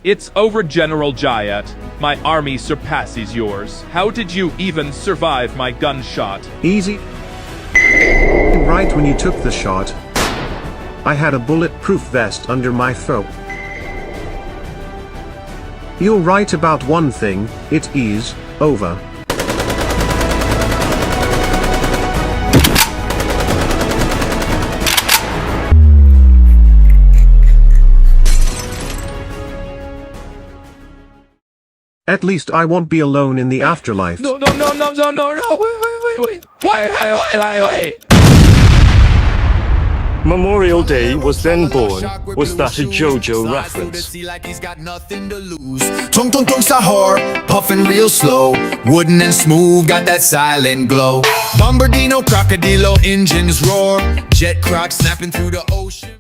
It's over, General Gyat. My army surpasses yours. How did you even survive my gunshot? Easy. Right when you took the shot, I had a bulletproof vest under my foe. You're right about one thing, it is over. At least I won't be alone in the afterlife. No, wait. Wait. Memorial Day was then born. Was that a JoJo reference? Tung tung tung sahur, puffin' real slow, wooden and smooth, got that silent glow. Bombardino, crocodilo, engines roar, jet croc snapping through the ocean.